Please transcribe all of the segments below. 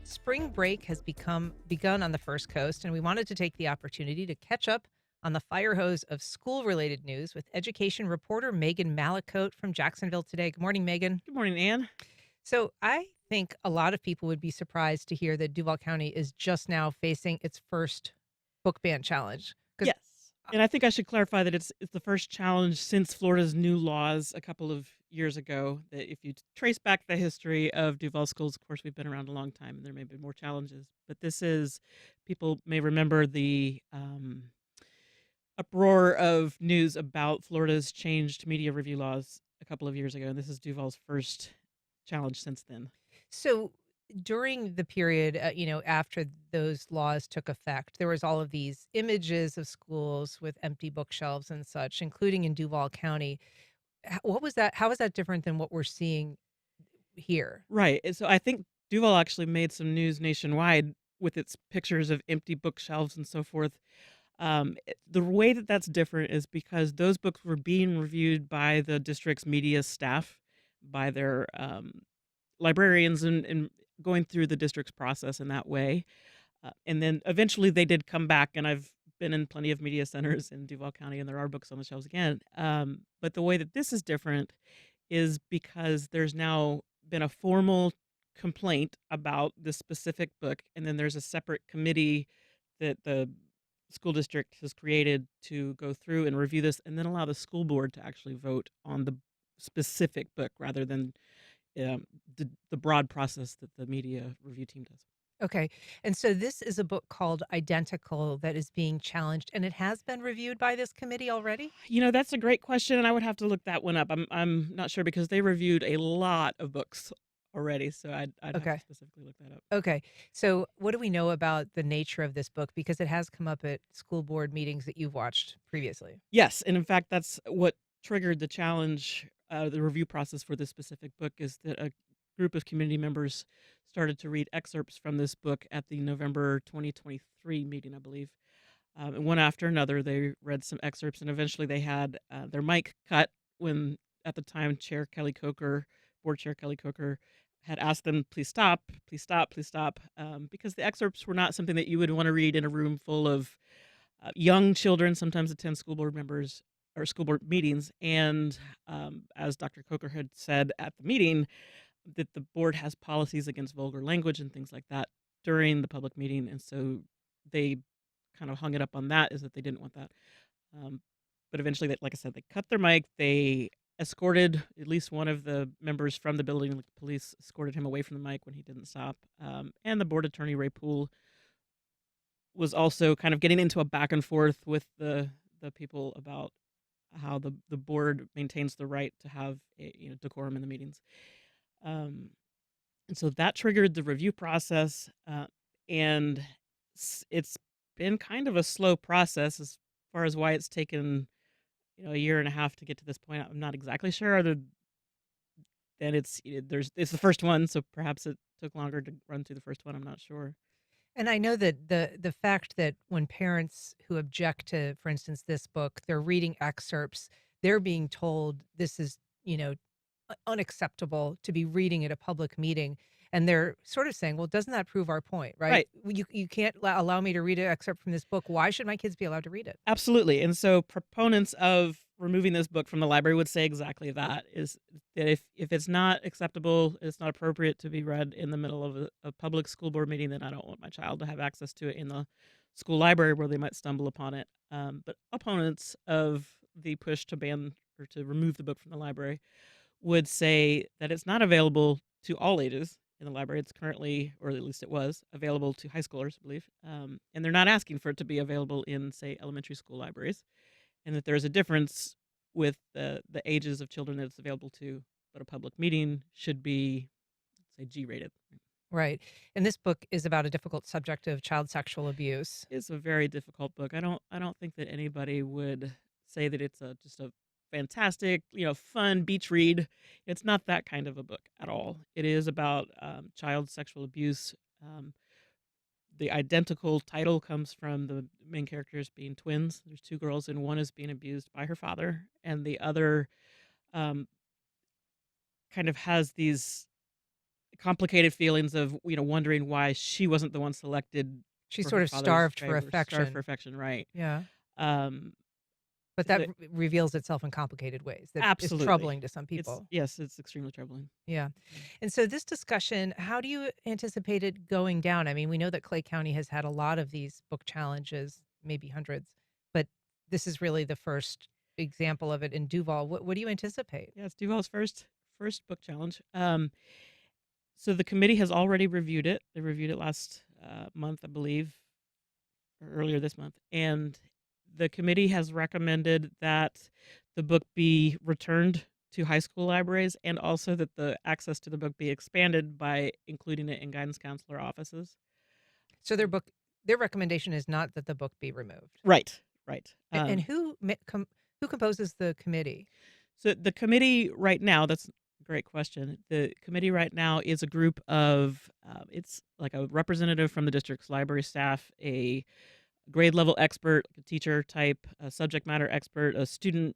Spring break has begun on the First Coast, and we wanted to take the opportunity to catch up on the fire hose of school-related news with education reporter Megan Mallicoat from Jacksonville Today. Good morning, Megan. Good morning, Ann. So I think a lot of people would be surprised to hear that Duval County is just now facing its first book ban challenge. Because Yes. And I think I should clarify that it's the first challenge since Florida's new laws a couple of years ago. That if you trace back the history of Duval Schools, of course, we've been around a long time, and there may be more challenges. But this is, people may remember the uproar of news about Florida's changed media review laws a couple of years ago, and this is Duval's first challenge since then. So during the period, after those laws took effect, there was all of these images of schools with empty bookshelves and such, including in Duval County. What was that? How is that different than what we're seeing here? Right. And so I think Duval actually made some news nationwide with its pictures of empty bookshelves and so forth. The way that that's different is because those books were being reviewed by the district's media staff, by their librarians, and going through the district's process in that way. And then eventually they did come back, and I've been in plenty of media centers in Duval County, and there are books on the shelves again. But the way that this is different is because there's now been a formal complaint about this specific book, and then there's a separate committee that the school district has created to go through and review this and then allow the school board to actually vote on the specific book rather than um, the broad process that the media review team does. Okay. And so this is a book called Identical that is being challenged, and it has been reviewed by this committee already? That's a great question, and I would have to look that one up. I'm not sure because they reviewed a lot of books already, so I'd have to Okay. specifically look that up. Okay. So what do we know about the nature of this book? Because it has come up at school board meetings that you've watched previously. Yes, and in fact, that's what triggered the challenge, the review process for this specific book is that a group of community members started to read excerpts from this book at the November 2023 meeting, I believe. And one after another, they read some excerpts, and eventually they had their mic cut when, at the time, Board Chair Kelly Coker, had asked them, please stop, please stop, please stop, because the excerpts were not something that you would want to read in a room full of young children sometimes attend school board members or school board meetings. And as Dr. Coker had said at the meeting, that the board has policies against vulgar language and things like that during the public meeting. And so they kind of hung it up on that, is that they didn't want that. Um, but eventually, like I said, they cut their mic. They escorted at least one of the members from the building. Like the police escorted him away from the mic when he didn't stop. And the board attorney, Ray Poole, was also kind of getting into a back and forth with the people about how the board maintains the right to have decorum in the meetings. Um, and so that triggered the review process, and it's been kind of a slow process as far as why it's taken a year and a half to get to this point. I'm not exactly sure, other than it's the first one, so perhaps it took longer to run through the first one. I'm not sure. And I know that the fact that when parents who object to, for instance, this book, they're reading excerpts, they're being told this is, unacceptable to be reading at a public meeting. And they're sort of saying, well, doesn't that prove our point, right? Right. You can't allow me to read an excerpt from this book. Why should my kids be allowed to read it? Absolutely. And so proponents of removing this book from the library would say exactly that, is that if it's not acceptable, it's not appropriate to be read in the middle of a public school board meeting, then I don't want my child to have access to it in the school library where they might stumble upon it. But opponents of the push to ban or to remove the book from the library would say that it's not available to all ages in the library. It's currently, or at least it was, available to high schoolers, I believe. And they're not asking for it to be available in, say, elementary school libraries, and that there's a difference with the ages of children that it's available to, but a public meeting should be, say, G rated. Right. And this book is about a difficult subject of child sexual abuse. It's a very difficult book. I don't think that anybody would say that it's just a fantastic, fun beach read. It's not that kind of a book at all. It is about child sexual abuse. Um, the identical title comes from the main characters being twins. There's two girls, and one is being abused by her father, and the other um, kind of has these complicated feelings of, wondering why she wasn't the one selected She's for sort her of father's starved for favor, starved for affection. affection, right? Yeah. Um, But that so reveals itself in complicated ways that is absolutely, troubling to some people. it's extremely troubling. Yeah. Yeah. And so this discussion, how do you anticipate it going down? I mean, we know that Clay County has had a lot of these book challenges, maybe hundreds, but this is really the first example of it in Duval. What do you anticipate? Yeah, it's Duval's first book challenge. So the committee has already reviewed it. They reviewed it last month, I believe, or earlier this month, and the committee has recommended that the book be returned to high school libraries, and also that the access to the book be expanded by including it in guidance counselor offices. So Um, their recommendation is not that the book be removed. right, right. And who composes the committee? So the committee right now, that's a great question. The committee right now is a group of, it's like a representative from the district's library staff, a grade level expert, a teacher type, a subject matter expert, a student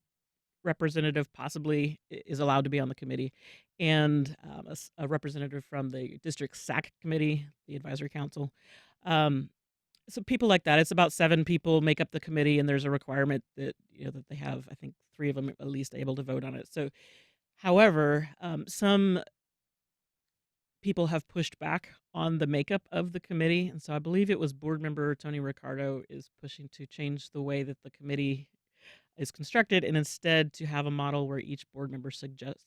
representative possibly is allowed to be on the committee, and a representative from the district SAC committee, the advisory council. Um, so people like that. It's about 7 people make up the committee, and there's a requirement that that they have, I think, 3 of them at least able to vote on it. So, however, some people have pushed back on the makeup of the committee, and so I believe it was board member Tony Ricardo is pushing to change the way that the committee is constructed, and instead to have a model where each board member suggests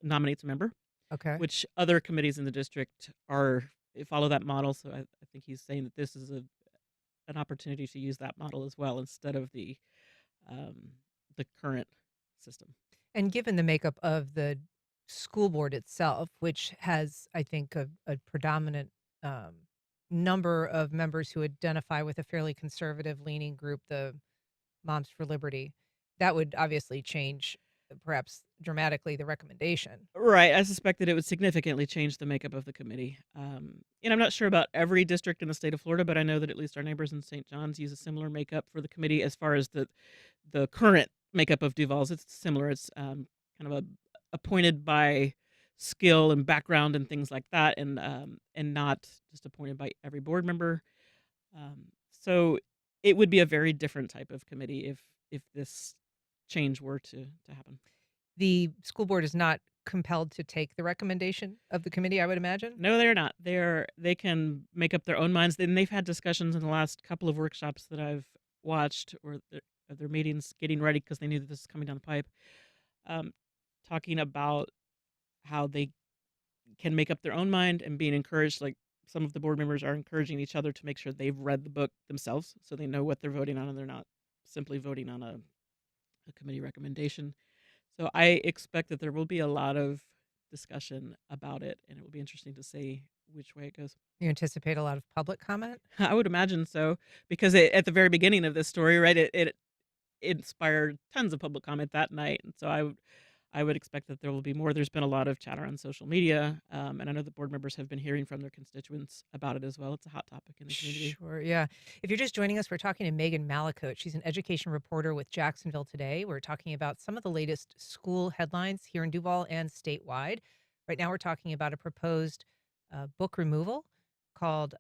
nominates a member, Okay. which other committees in the district are follow that model. So I think he's saying that this is an opportunity to use that model as well instead of um, the current system. And given the makeup of the school board itself, which has, I think, a predominant um, number of members who identify with a fairly conservative leaning group, the Moms for Liberty, that would obviously change, perhaps dramatically, the recommendation. Right. I suspect that it would significantly change the makeup of the committee. And I'm not sure about every district in the state of Florida, but I know that at least our neighbors in St. John's use a similar makeup for the committee as far as the current makeup of Duval's. It's similar. It's kind of a appointed by skill and background and things like that, and not just appointed by every board member. So it would be a very different type of committee if this change were to happen. The school board is not compelled to take the recommendation of the committee, I would imagine? No, they're not. They can make up their own minds. Then they've had discussions in the last couple of workshops that I've watched, or their meetings, getting ready because they knew that this is coming down the pipe. Um, Talking about how they can make up their own mind and being encouraged. Like some of the board members are encouraging each other to make sure they've read the book themselves, so they know what they're voting on, and they're not simply voting on a committee recommendation. So I expect that there will be a lot of discussion about it, and it will be interesting to see which way it goes. You anticipate a lot of public comment? I would imagine so, because at the very beginning of this story, right, it inspired tons of public comment that night, and so I would expect that there will be more. There's been a lot of chatter on social media, and I know the board members have been hearing from their constituents about it as well. It's a hot topic in the community. Sure, yeah. If you're just joining us, we're talking to Megan Mallicoat. She's an education reporter with Jacksonville Today. We're talking about some of the latest school headlines here in Duval and statewide. Right now, we're talking about a proposed book removal called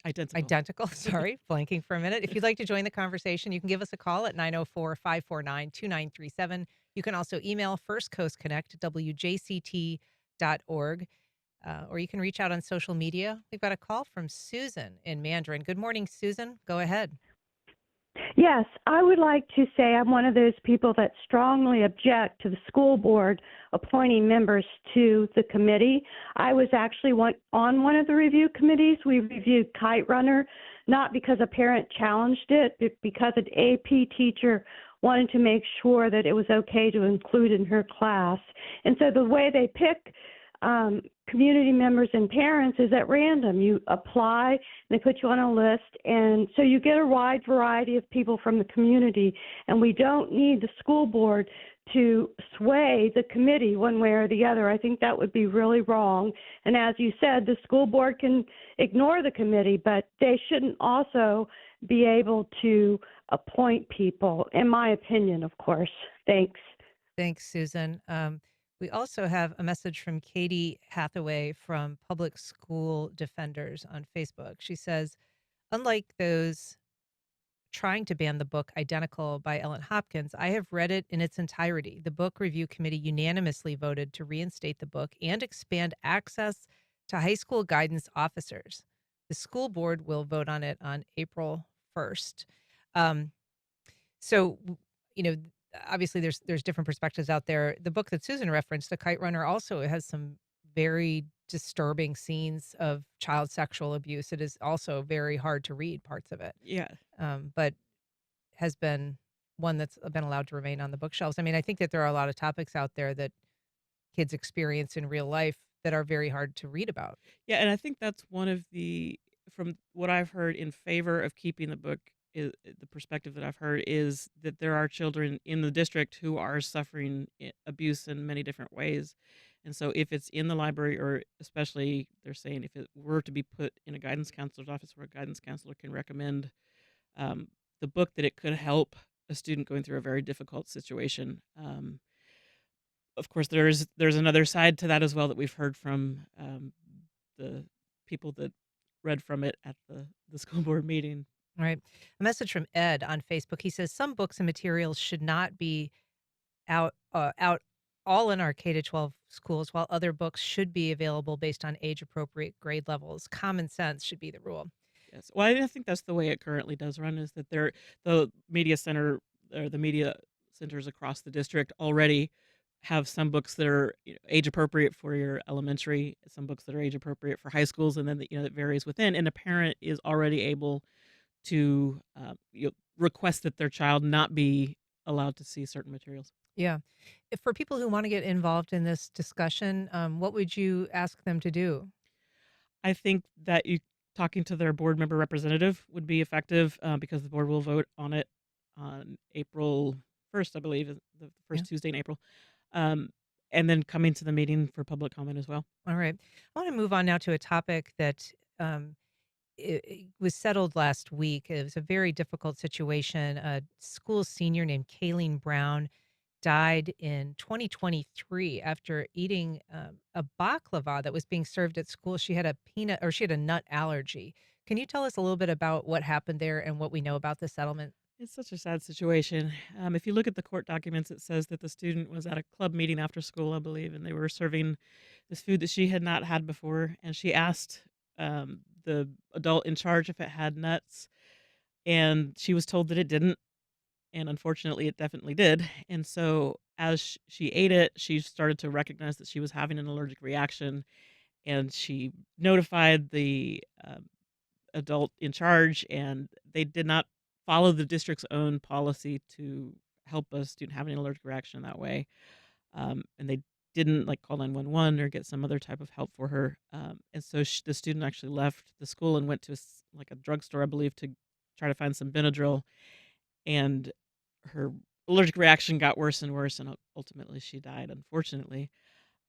Identical. Identical. Sorry, blanking for a minute. If you'd like to join the conversation, you can give us a call at 904-549-2937. You can also email firstcoastconnect@wjct.org. Or you can reach out on social media. We've got a call from Susan in Mandarin. Good morning, Susan. Go ahead. Yes, I would like to say I'm one of those people that strongly object to the school board appointing members to the committee. I was actually on one of the review committees. We reviewed Kite Runner, not because a parent challenged it, but because an AP teacher wanted to make sure that it was okay to include in her class. And so the way they pick community members and parents is at random. You apply, and they put you on a list, and so you get a wide variety of people from the community, and we don't need the school board to sway the committee one way or the other. I think that would be really wrong. And as you said, the school board can ignore the committee, but they shouldn't also be able to appoint people, in my opinion, of course. Thanks. Thanks, Susan. We also have a message from Katie Hathaway from Public School Defenders on Facebook. She says, unlike those trying to ban the book Identical by Ellen Hopkins, I have read it in its entirety. The Book Review Committee unanimously voted to reinstate the book and expand access to high school guidance officers. The school board will vote on it on April 1st. Um, so, you know, obviously there's different perspectives out there. The book that Susan referenced, The Kite Runner, also has some very disturbing scenes of child sexual abuse. It is also very hard to read parts of it, Yeah. but has been one that's been allowed to remain on the bookshelves. I mean, I think that there are a lot of topics out there that kids experience in real life that are very hard to read about. Yeah, and I think that's one of from what I've heard in favor of keeping the book, is the perspective that I've heard is that there are children in the district who are suffering abuse in many different ways. And so if it's in the library, or especially they're saying if it were to be put in a guidance counselor's office where a guidance counselor can recommend um, the book, that it could help a student going through a very difficult situation. Of course, there's another side to that as well that we've heard from the people that read from it at the school board meeting. All right. A message from Ed on Facebook. He says some books and materials should not be out all in our K to 12 schools, while other books should be available based on age appropriate grade levels. Common sense should be the rule. Yes, well, I think that's the way it currently does run. Is that the media center, or the media centers across the district already have some books that are, age appropriate for your elementary, some books that are age appropriate for high schools, and then that varies within. And a parent is already able to request that their child not be allowed to see certain materials. Yeah. For people who want to get involved in this discussion, what would you ask them to do? I think that talking to their board member representative would be effective, because the board will vote on it on April 1st, I believe, is the Yeah. first Tuesday in April, um, and then coming to the meeting for public comment as well. All right. I want to move on now to a topic that um, it was settled last week. It was a very difficult situation. A school senior named Kayleen Brown died in 2023 after eating a baklava that was being served at school. She had a nut allergy. Can you tell us a little bit about what happened there and what we know about the settlement? It's such a sad situation. If you look at the court documents, it says that the student was at a club meeting after school, I believe, and they were serving this food that she had not had before. And she asked the adult in charge if it had nuts, and she was told that it didn't. And unfortunately, it definitely did. And so, as she ate it, she started to recognize that she was having an allergic reaction, and she notified the adult in charge, and they did not follow the district's own policy to help a student having an allergic reaction that way. And they didn't like call 911 or get some other type of help for her. And so the student actually left the school and went to like a drugstore, I believe, to try to find some Benadryl. And her allergic reaction got worse and worse, and ultimately she died, unfortunately.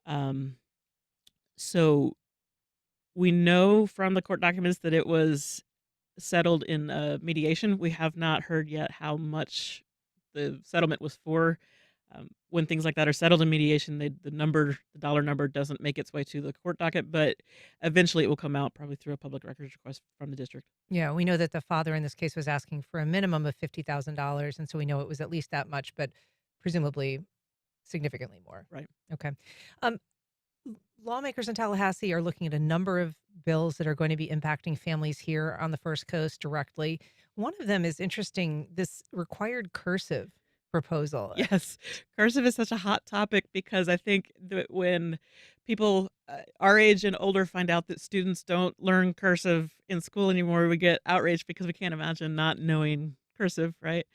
Um, so we know from the court documents that it was settled in mediation. We have not heard yet how much the settlement was for. When things like that are settled in mediation, the dollar number doesn't make its way to the court docket, but eventually it will come out probably through a public records request from the district. Yeah, we know that the father in this case was asking for a minimum of $50,000, and so we know it was at least that much, but presumably significantly more. Right. Okay. Um, Lawmakers in Tallahassee are looking at a number of bills that are going to be impacting families here on the First Coast directly. One of them is interesting, this required cursive proposal. Yes, cursive is such a hot topic because I think that when people our age and older find out that students don't learn cursive in school anymore, we get outraged because we can't imagine not knowing cursive, right?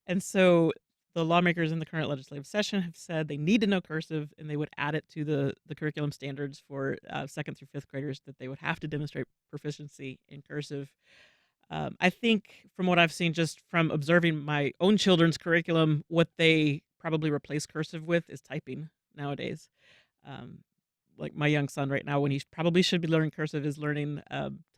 And so the lawmakers in the current legislative session have said they need to know cursive, and they would add it to the curriculum standards for second through fifth graders, that they would have to demonstrate proficiency in cursive. I think from what I've seen, just from observing my own children's curriculum, what they probably replace cursive with is typing nowadays. Um, like my young son right now, when he probably should be learning cursive, is learning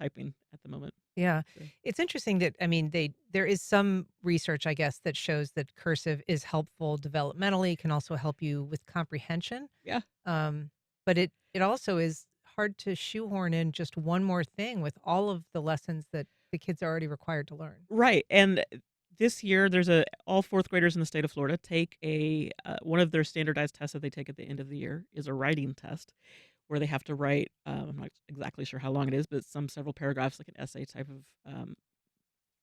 typing at the moment. Yeah. So, It's interesting that I mean there is some research I guess that shows that cursive is helpful developmentally, can also help you with comprehension. yeah. Um, but it also is hard to shoehorn in just one more thing with all of the lessons that the kids are already required to learn. Right, and this year, there's a all 4th graders in the state of Florida take a, one of their standardized tests that they take at the end of the year is a writing test where they have to write, I'm not exactly sure how long it is, but some several paragraphs, like an essay type of,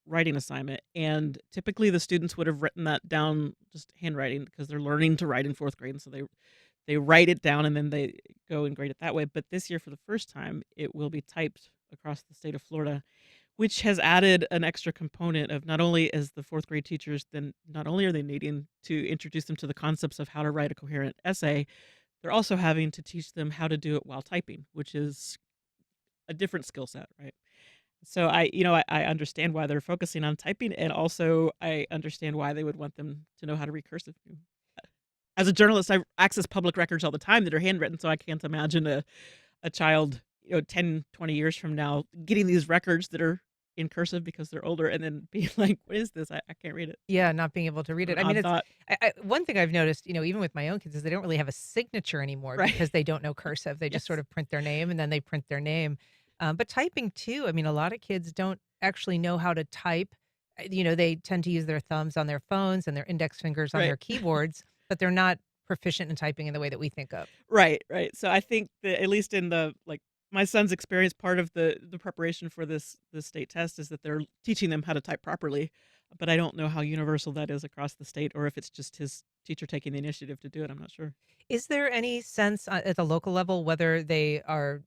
writing assignment, and typically the students would have written that down just handwriting because they're learning to write in 4th grade, and so they write it down and then they go and grade it that way, but this year, for the first time, it will be typed across the state of Florida, which has added an extra component of not only as the 4th grade teachers, then not only are they needing to introduce them to the concepts of how to write a coherent essay, they're also having to teach them how to do it while typing, which is a different skill set, right? So I understand why they're focusing on typing, and also I understand why they would want them to know how to read cursive. As a journalist, I access public records all the time that are handwritten, so I can't imagine a child, 10, 20 years from now getting these records that are in cursive because they're older and then being like, "What is this? I can't read it." Yeah, not being able to read What it. an I mean, odd it's thought. one thing I've noticed, even with my own kids, is they don't really have a signature anymore Right. because they don't know cursive. They just sort Yes. of print their name and then they print their name. But typing too, I mean, a lot of kids don't actually know how to type. They tend to use their thumbs on their phones and their index fingers on Right. their keyboards, but they're not proficient in typing in the way that we think of. Right, right. So I think that at least in the like my son's experience, part of the preparation for this state test is that they're teaching them how to type properly, but I don't know how universal that is across the state or if it's just his teacher taking the initiative to do it. I'm not sure. Is there any sense at the local level whether they are,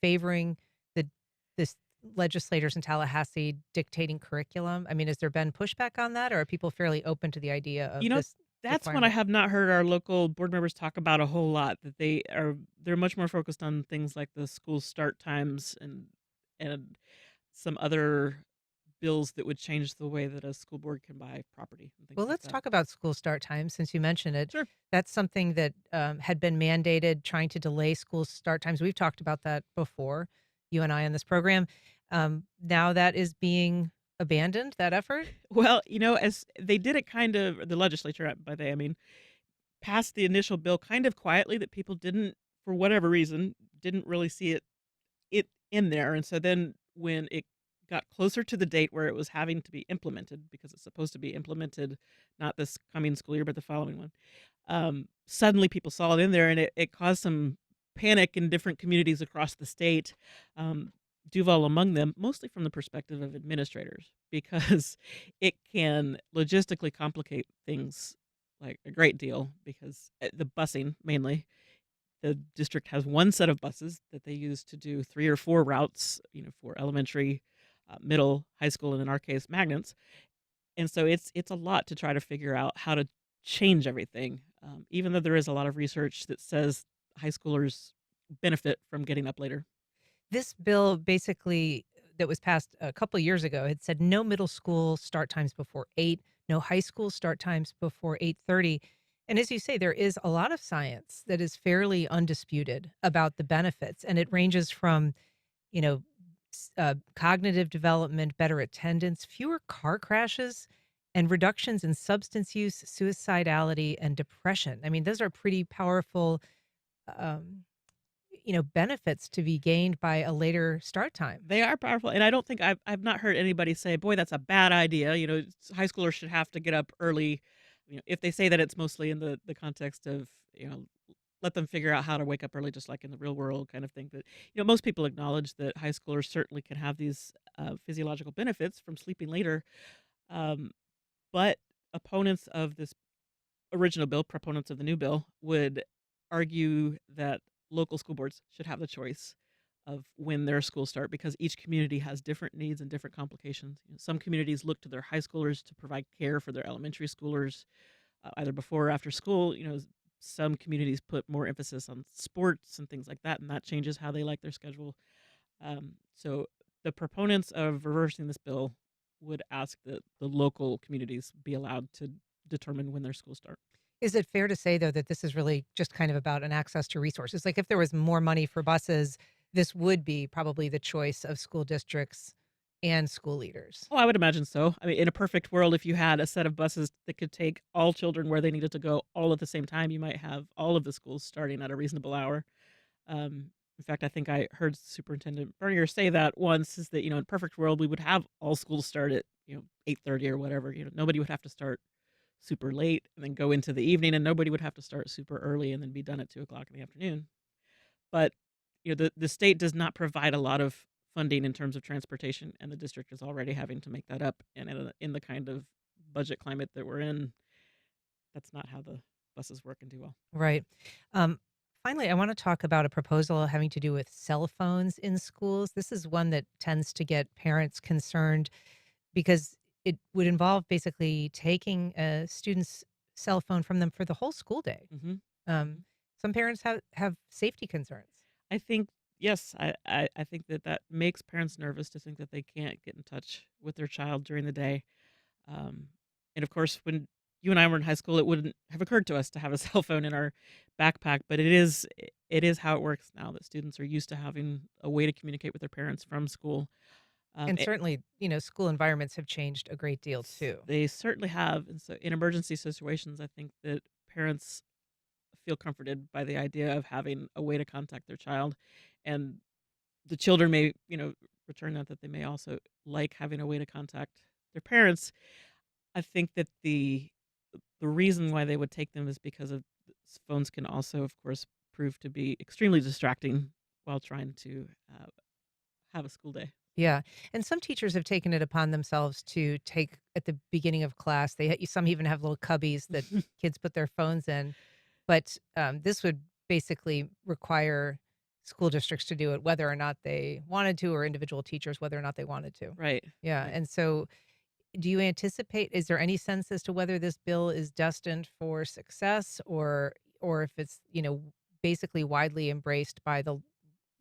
favoring the this legislators in Tallahassee dictating curriculum? I mean, has there been pushback on that, or are people fairly open to the idea You of know, this that's when I requirement? have not heard our local board members talk about a whole lot, that they're much more focused on things like the school start times and some other bills that would change the way that a school board can buy property and things Well, like let's that. talk about school start times since you mentioned it. Sure. That's something that had been mandated, trying to delay school start times. We've talked about that before, you and I on this program. Now that is being abandoned, that effort. Well, as they did it kind of the legislature, by they I mean, passed the initial bill kind of quietly that people didn't, for whatever reason, didn't really see it in there, and so then when it got closer to the date where it was having to be implemented, because it's supposed to be implemented not this coming school year, but the following one, suddenly people saw it in there, and it caused some panic in different communities across the state, um, Duval among them, mostly from the perspective of administrators, because it can logistically complicate things like a great deal because the busing mainly the district has one set of buses that they use to do 3 or 4 routes, for elementary, middle, high school, and in our case, magnets. And so it's a lot to try to figure out how to change everything, even though there is a lot of research that says high schoolers benefit from getting up later. This bill basically that was passed a couple years ago had said no middle school start times before 8, no high school start times before 8:30. And as you say, there is a lot of science that is fairly undisputed about the benefits, and it ranges from, you know, cognitive development, better attendance, fewer car crashes, and reductions in substance use, suicidality, and depression. I mean, those are pretty powerful um, benefits to be gained by a later start time. They are powerful, and I don't think I've not heard anybody say, "Boy, that's a bad idea." High schoolers should have to get up early. If they say that, it's mostly in the context of let them figure out how to wake up early, just like in the real world, kind of thing. But most people acknowledge that high schoolers certainly can have these physiological benefits from sleeping later. Um, but opponents of this original bill, proponents of the new bill, would argue that local school boards should have the choice of when their schools start because each community has different needs and different complications. Some communities look to their high schoolers to provide care for their elementary schoolers, either before or after school. Some communities put more emphasis on sports and things like that, and that changes how they like their schedule. So the proponents of reversing this bill would ask that the local communities be allowed to determine when their schools start. Is it fair to say, though, that this is really just kind of about an access to resources? Like, if there was more money for buses, this would be probably the choice of school districts and school leaders. Oh, I would imagine so. I mean, in a perfect world, if you had a set of buses that could take all children where they needed to go all at the same time, you might have all of the schools starting at a reasonable hour. In fact, I think I heard Superintendent Bernier say that once, is that, in a perfect world, we would have all schools start at, 8:30 or whatever. Nobody would have to start super late and then go into the evening, and nobody would have to start super early and then be done at 2 o'clock in the afternoon. But, the state does not provide a lot of funding in terms of transportation, and the district is already having to make that up. And in the kind of budget climate that we're in, that's not how the buses work and do well. Right. Um, Finally, I want to talk about a proposal having to do with cell phones in schools. This is one that tends to get parents concerned because it would involve basically taking a student's cell phone from them for the whole school day. Mhm. Um, Mhm. some parents have safety concerns. I think yes, I think that that makes parents nervous to think that they can't get in touch with their child during the day. Um, and of course, when you and I were in high school, it wouldn't have occurred to us to have a cell phone in our backpack, but it is how it works now that students are used to having a way to communicate with their parents from school. And certainly, school environments have changed a great deal too. They certainly have, and so in emergency situations, I think that parents feel comforted by the idea of having a way to contact their child, and the children may, return that they may also like having a way to contact their parents. I think that the reason why they would take them is because of phones can also, of course, prove to be extremely distracting while trying to have a school day. Yeah, and some teachers have taken it upon themselves to take at the beginning of class. Some even have little cubbies that kids put their phones in, but this would basically require school districts to do it, whether or not they wanted to, or individual teachers whether or not they wanted to. Right, Yeah, right. and so do you anticipate? Is there any sense as to whether this bill is destined for success, or if it's basically widely embraced by the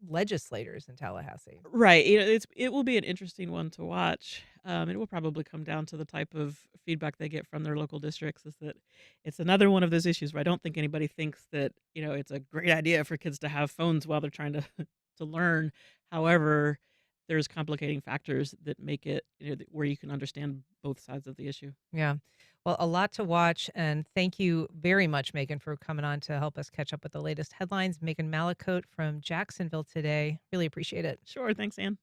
legislators in Tallahassee? Right, it will be an interesting one to watch. It will probably come down to the type of feedback they get from their local districts. Is that it's another one of those issues where I don't think anybody thinks that it's a great idea for kids to have phones while they're trying to to learn. However, there's complicating factors that make it where you can understand both sides of the issue. Yeah. Well, a lot to watch. And thank you very much, Megan, for coming on to help us catch up with the latest headlines. Megan Mallicoat from Jacksonville Today. Really appreciate it. Sure, thanks, Anne.